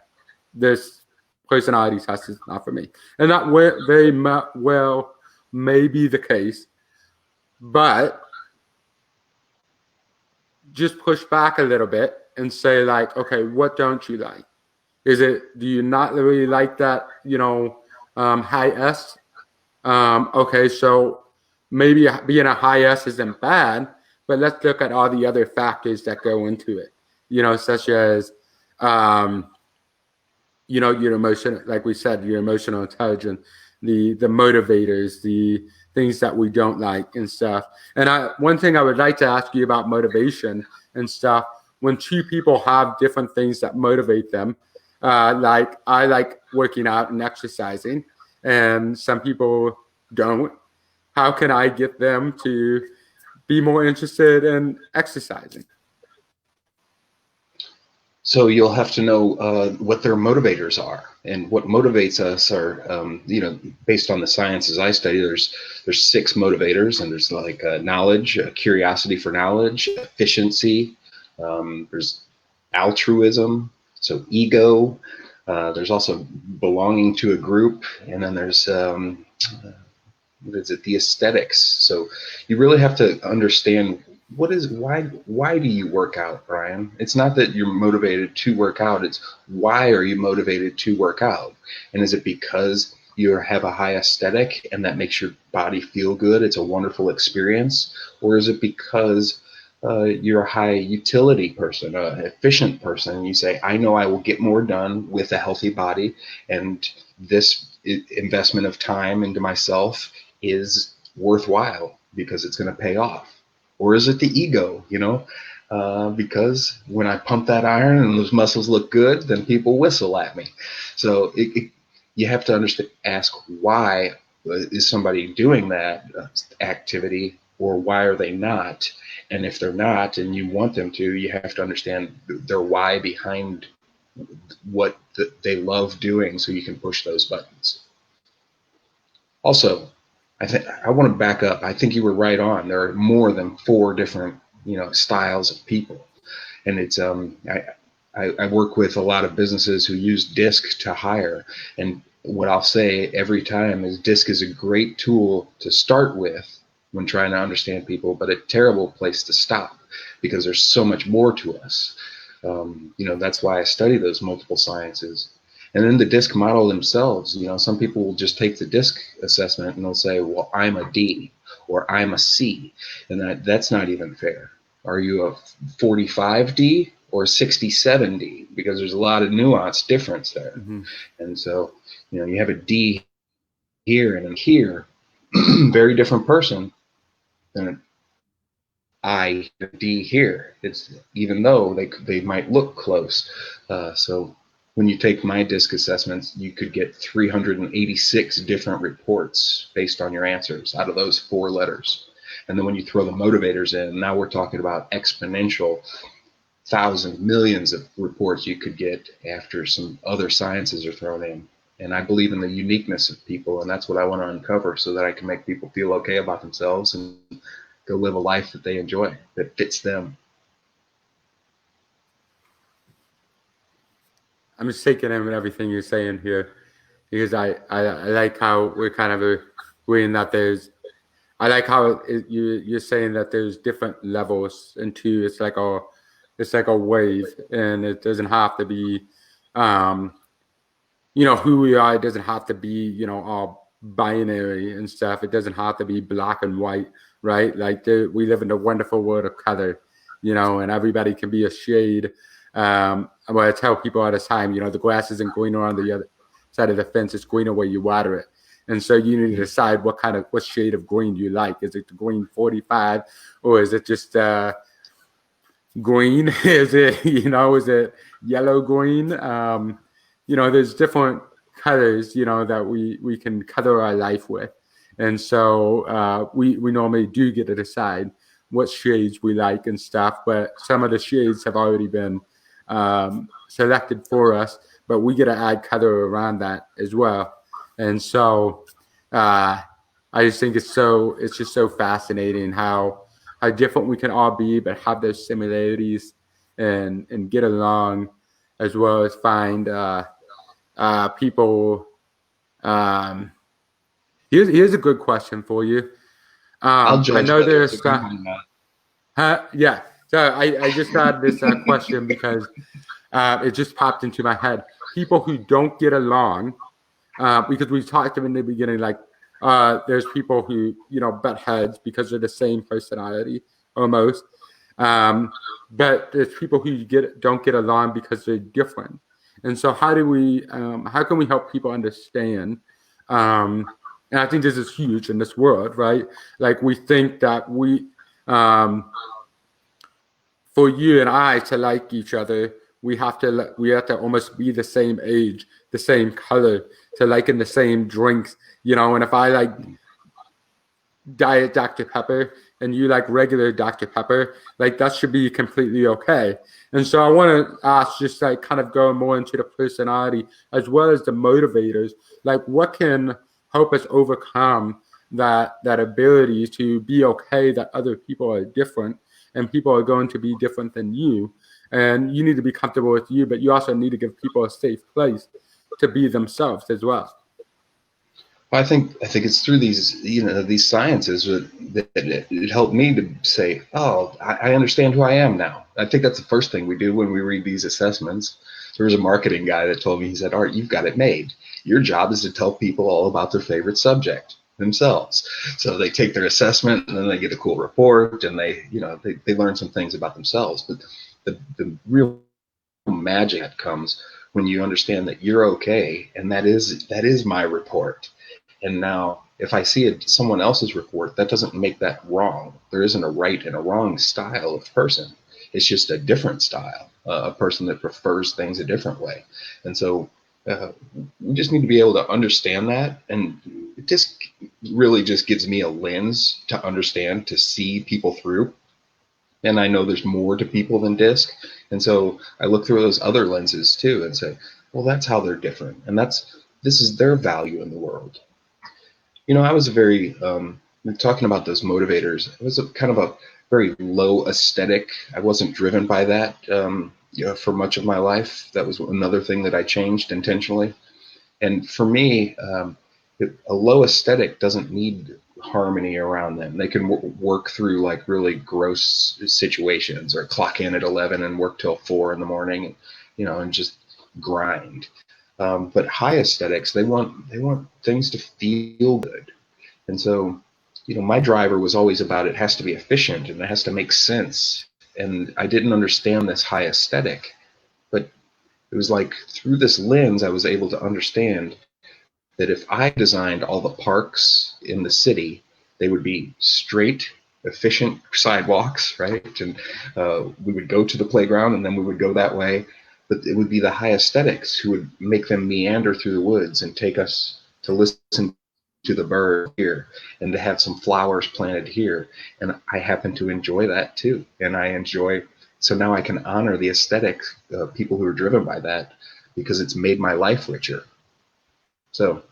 this personality test is not for me. And that very well may be the case, but just push back a little bit and say, like, okay, what don't you like? Do you not really like that, high S? Okay, so maybe being a high S isn't bad, but let's look at all the other factors that go into it, such as, your emotion, like we said, your emotional intelligence, the motivators, the things that we don't like and stuff. And one thing I would like to ask you about motivation and stuff, when 2 people have different things that motivate them, like I like working out and exercising, and some people don't. How can I get them to be more interested in exercising? So you'll have to know what their motivators are, and what motivates us are, based on the sciences I study. There's 6 motivators, and there's like knowledge, curiosity for knowledge, efficiency. There's altruism, so ego. There's also belonging to a group, and then there's what is it, the aesthetics. So you really have to understand why do you work out, Brian? It's not that you're motivated to work out, it's why are you motivated to work out? And is it because you have a high aesthetic and that makes your body feel good? It's a wonderful experience. Or is it because you're a high utility person, an efficient person, and you say, I know I will get more done with a healthy body, and this investment of time into myself is worthwhile because it's going to pay off? Or is it the ego, because when I pump that iron and those muscles look good, then people whistle at me. So you have to ask why is somebody doing that activity, or why are they not? And if they're not and you want them to, you have to understand their why behind what they love doing so you can push those buttons. Also, I want to back up. I think you were right on. There are more than 4 different, styles of people. And it's I work with a lot of businesses who use DISC to hire. And what I'll say every time is DISC is a great tool to start with when trying to understand people, but a terrible place to stop because there's so much more to us. That's why I study those multiple sciences. And then the DISC model themselves, some people will just take the DISC assessment and they'll say, well, I'm a D or I'm a C. And that's not even fair. Are you a 45D or 67D? Because there's a lot of nuance difference there. Mm-hmm. And so, you have a D here and here, very different person than an D here. It's even though they might look close. So when you take my DISC assessments, you could get 386 different reports based on your answers out of those 4 letters. And then when you throw the motivators in, now we're talking about exponential thousands, millions of reports you could get after some other sciences are thrown in. And I believe in the uniqueness of people, and that's what I want to uncover so that I can make people feel okay about themselves and go live a life that they enjoy, that fits them. I'm just taking in everything you're saying here, because I like how we're kind of agreeing that I like how you're saying that there's different levels, and two, it's like a wave, and it doesn't have to be, who we are. It doesn't have to be, all binary and stuff. It doesn't have to be black and white, right? Like we live in a wonderful world of color, and everybody can be a shade. Well, I tell people all the time, the grass isn't greener on the other side of the fence; it's greener where you water it. And so you need to decide what shade of green you like. Is it the green 45, or is it just green? Is it is it yellow green? There's different colors that we can color our life with, and so we normally do get to decide what shades we like and stuff. But some of the shades have already been selected for us, but we get to add color around that as well. And so I just think it's just so fascinating how different we can all be, but have those similarities and get along, as well as find people. Here's a good question for you. I'll judge. I know there's yeah. So I just had this question because it just popped into my head. People who don't get along, because we talked in the beginning, like there's people who butt heads because they're the same personality almost, but there's people who don't get along because they're different. And so how can we help people understand? And I think this is huge in this world, right? Like we think that for you and I to like each other, we have to almost be the same age, the same color, to liking the same drinks, and if I like Diet Dr. Pepper and you like regular Dr. Pepper, like that should be completely okay. And so I want to ask, just like kind of going more into the personality as well as the motivators, like what can help us overcome that ability to be okay that other people are different and people are going to be different than you. And you need to be comfortable with you, but you also need to give people a safe place to be themselves as well. I think it's through these these sciences that it helped me to say, oh, I understand who I am now. I think that's the first thing we do when we read these assessments. There was a marketing guy that told me, he said, Art, you've got it made. Your job is to tell people all about their favorite subject themselves. So they take their assessment and then they get a cool report and they learn some things about themselves. But the real magic that comes when you understand that you're okay, and that is my report. And now, if I see someone else's report, that doesn't make that wrong. There isn't a right and a wrong style of person. It's just a different style, a person that prefers things a different way. And so we just need to be able to understand that. And it just really just gives me a lens to understand, to see people through. And I know there's more to people than disc. And so I look through those other lenses too and say, well, that's how they're different. And this is their value in the world. I was talking about those motivators. It was a kind of a very low aesthetic. I wasn't driven by that, for much of my life. That was another thing that I changed intentionally. And for me, a low aesthetic doesn't need harmony around them. They can work through like really gross situations, or clock in at 11 and work till 4 in the morning, and just grind. But high aesthetics, they want things to feel good. And so, my driver was always about, it has to be efficient and it has to make sense. And I didn't understand this high aesthetic, but it was like through this lens, I was able to understand that if I designed all the parks in the city, they would be straight, efficient sidewalks, right? And we would go to the playground and then we would go that way. But it would be the high aesthetics who would make them meander through the woods and take us to listen to the bird here and to have some flowers planted here. And I happen to enjoy that too. And so now I can honor the aesthetic people who are driven by that, because it's made my life richer. So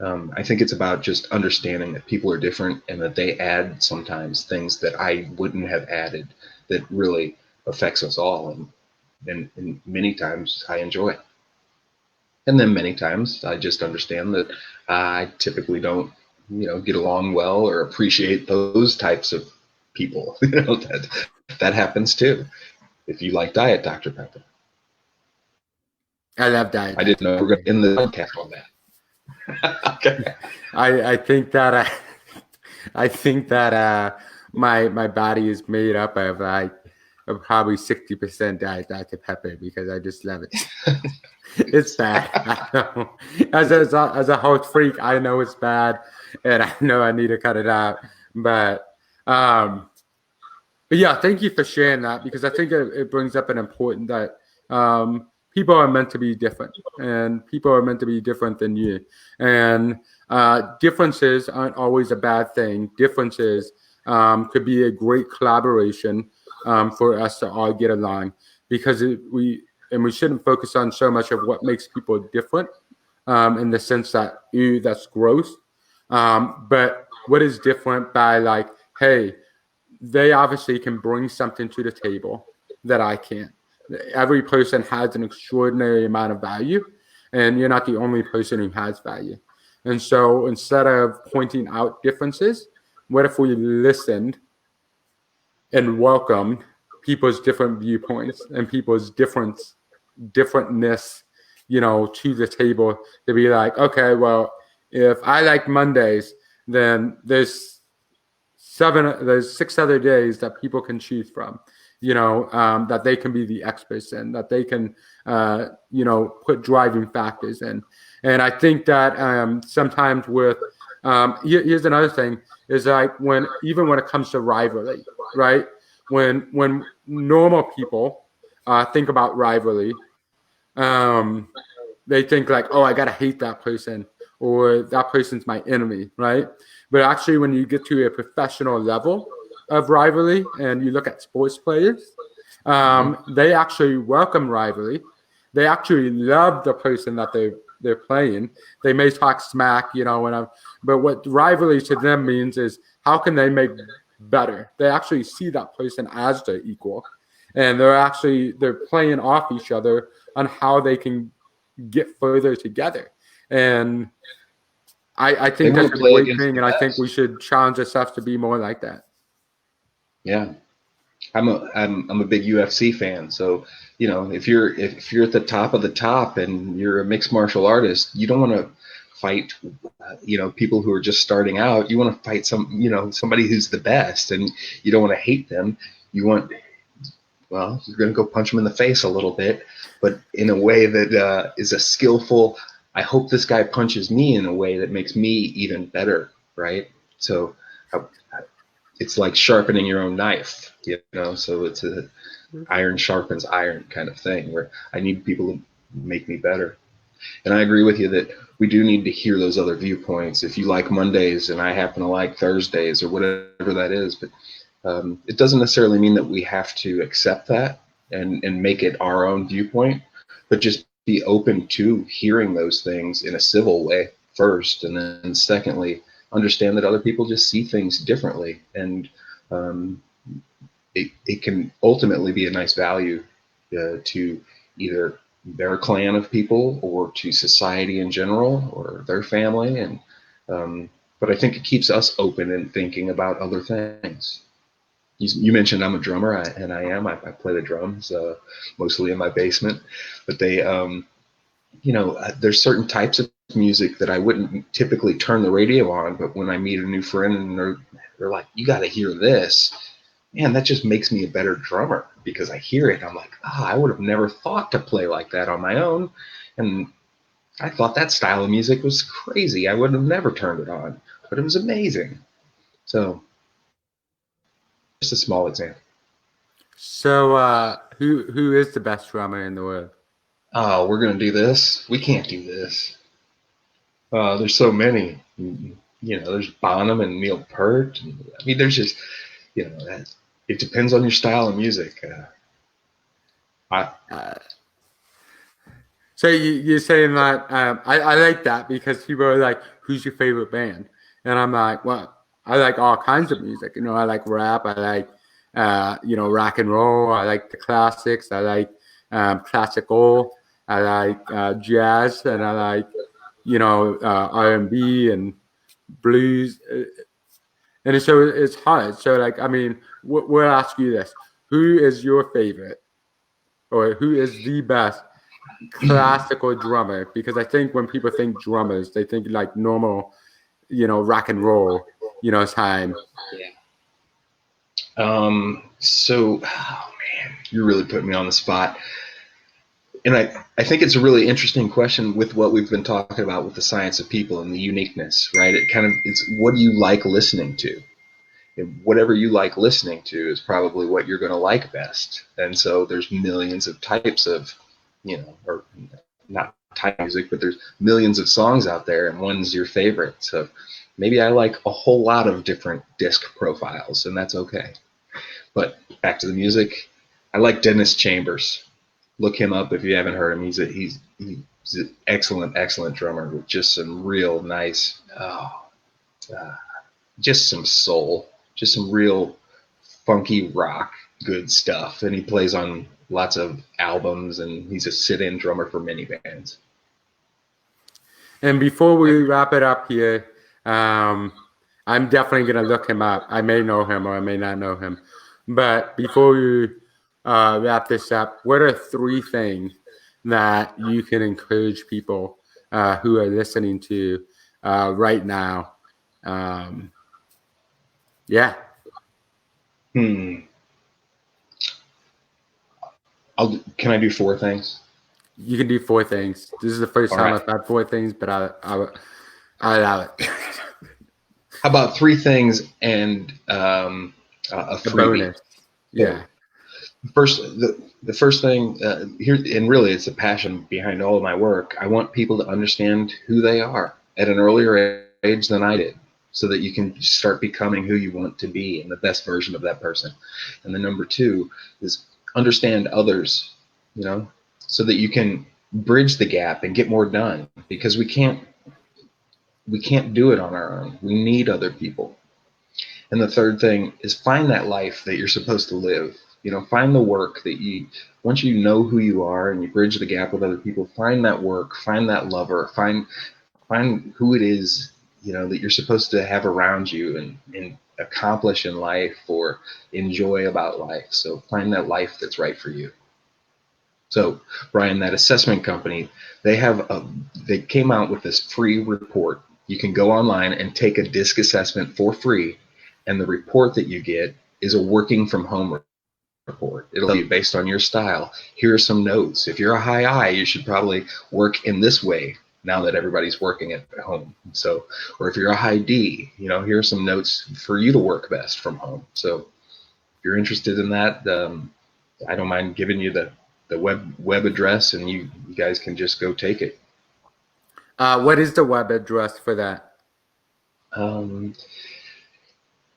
I think it's about just understanding that people are different and that they add sometimes things that I wouldn't have added, that really affects us all. And many times I enjoy. And then many times I just understand that I typically don't, get along well or appreciate those types of people. That happens too. If you like Diet Dr. Pepper. I love Diet I didn't know we were going to end the Pepper. podcast on that. Okay. I think that my body is made up of probably 60% Diet Dr. Pepper, because I just love it. It's bad. I know. As a health freak, I know it's bad, and I know I need to cut it out. But yeah, thank you for sharing that, because I think it brings up an important that people are meant to be different, and people are meant to be different than you. And differences aren't always a bad thing. Differences could be a great collaboration for us to all get along, because we shouldn't focus on so much of what makes people different in the sense that, that's gross. But what is different by, like, hey, they obviously can bring something to the table that I can't. Every person has an extraordinary amount of value, and you're not the only person who has value. And so instead of pointing out differences, what if we listened and welcomed people's different viewpoints and people's differentness, to the table, to be like, okay, well, if I like Mondays, then there's 6 other days that people can choose from, that they can be the experts in, that they can, put driving factors in. And I think that sometimes with, here's another thing, is like when it comes to rivalry, right? When normal people think about rivalry, they think like, oh, I gotta hate that person, or that person's my enemy, right? But actually, when you get to a professional level of rivalry and you look at sports players, they actually welcome rivalry. They actually love the person that they're playing. They may talk smack, but what rivalry to them means is, how can they make better? They actually see that person as their equal, and they're playing off each other on how they can get further together. And I They think want that's to a play great against thing, the and I think we best. should challenge ourselves to be more like that. Yeah. I'm a big UFC fan, so you know if you're at the top of the top and you're a mixed martial artist, you don't want to fight people who are just starting out. You want to fight somebody who's the best, and you don't want to hate them. You want you're going to go punch them in the face a little bit, but in a way that is a skillful. I hope this guy punches me in a way that makes me even better, right? So uh, it's like sharpening your own knife, so it's a iron sharpens iron kind of thing where I need people to make me better. And I agree with you that we do need to hear those other viewpoints. If you like Mondays and I happen to like Thursdays or whatever that is, but it doesn't necessarily mean that we have to accept that and make it our own viewpoint, but just be open to hearing those things in a civil way first, and then secondly, understand that other people just see things differently, and um, it can ultimately be a nice value to either their clan of people or to society in general or their family. And but I think it keeps us open and thinking about other things. You mentioned I'm a drummer, and I am. I play the drums mostly in my basement, but there's certain types of music that I wouldn't typically turn the radio on, but when I meet a new friend and they're like, "You got to hear this," man, that just makes me a better drummer because I hear it. I'm like, I would have never thought to play like that on my own, and I thought that style of music was crazy. I would have never turned it on, but it was amazing. So, just a small example. So, who is the best drummer in the world? Oh, we're gonna do this. We can't do this. There's so many. There's Bonham and Neil Peart. I mean, there's just, that it depends on your style of music. I, Uh, so you're saying that I like that because people are like, "Who's your favorite band?" And I'm like, "Well, I like all kinds of music. I like rap. I like rock and roll. I like the classics. I like classical. I like jazz, and I like R&B and blues. And so it's hard. So like, I mean, we'll ask you this: Who is your favorite, or who is the best classical drummer? Because I think when people think drummers, they think like normal, rock and roll, time. so, oh man, you're really putting me on the spot. And I think it's a really interesting question with what we've been talking about with the science of people and the uniqueness, right? It's what do you like listening to? And whatever you like listening to is probably what you're going to like best. And so there's millions of types of, or not type music, but there's millions of songs out there, and one's your favorite. So maybe I like a whole lot of different disc profiles, and that's okay. But back to the music, I like Dennis Chambers. Look him up if you haven't heard him. He's an excellent drummer with just some real nice, just some soul, just some real funky rock, good stuff. And he plays on lots of albums, and he's a sit-in drummer for many bands. And before we wrap it up here, I'm definitely gonna look him up. I may know him or I may not know him. But before we wrap this up, what are 3 things that you can encourage people who are listening to right now? Yeah. Can I do 4 things? You can do 4 things. This is the first All time right. I've had 4 things, but I allow it. How about 3 things and a The freebie? bonus. Yeah. The first thing here, and really it's a passion behind all of my work. I want people to understand who they are at an earlier age than I did, so that you can start becoming who you want to be and the best version of that person. And the number 2 is understand others, so that you can bridge the gap and get more done, because we can't do it on our own. We need other people. And the third thing is find that life that you're supposed to live. Find the work that once you know who you are and you bridge the gap with other people, find that work, find that lover, find who it is that you're supposed to have around you and accomplish in life or enjoy about life. So find that life that's right for you. So Brian, that assessment company, they came out with this free report. You can go online and take a DISC assessment for free, and the report that you get is a working from home report. It'll be based on your style. Here are some notes. If you're a high I, you should probably work in this way now that everybody's working at home. So, or if you're a high D, here are some notes for you to work best from home. So if you're interested in that, I don't mind giving you the web address, and you guys can just go take it. What is the web address for that?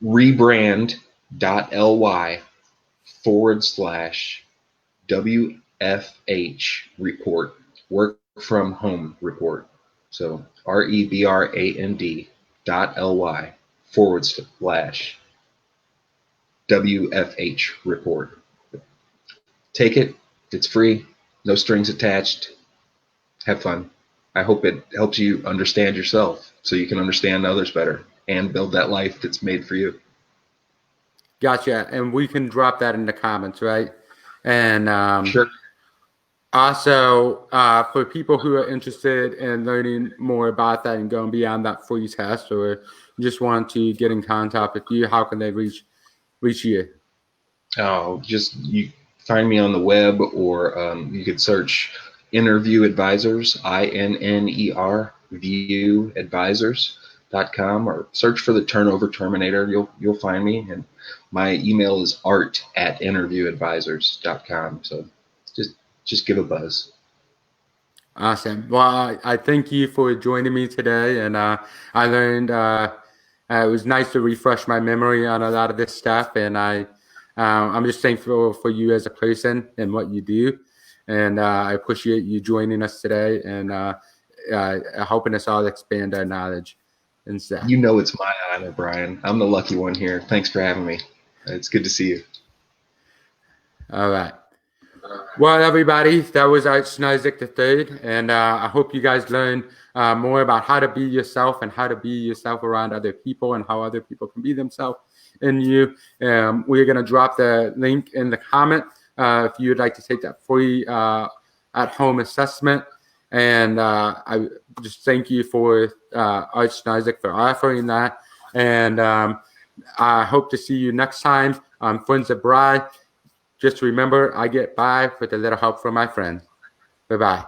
Rebrand.ly/WFH report, work from home report. So REBRAND.ly/WFH report. Take it. It's free. No strings attached. Have fun. I hope it helps you understand yourself so you can understand others better and build that life that's made for you. Gotcha. And we can drop that in the comments, right? And Sure. also, for people who are interested in learning more about that and going beyond that free test, or just want to get in contact with you, how can they reach you? Oh, just you find me on the web, or you could search Interview Advisors, INNER View Advisors.com, or search for the Turnover Terminator. You'll find me, and my email is art@interviewadvisors.com. So just give a buzz. Awesome. Well, I thank you for joining me today, and I learned it was nice to refresh my memory on a lot of this stuff, and I'm just thankful for you as a person and what you do, and I appreciate you joining us today and helping us all expand our knowledge and stuff. It's my honor, Brian. I'm the lucky one here. Thanks for having me. It's good to see you. All right. Well, everybody, that was Art Snarzyk III, and I hope you guys learned more about how to be yourself and how to be yourself around other people and how other people can be themselves in you. We're going to drop the link in the comment if you'd like to take that free at-home assessment. And I just thank you for Art Snarzyk for offering that. And I hope to see you next time on Friends of Brry. Just remember, I get by with a little help from my friends. Bye-bye.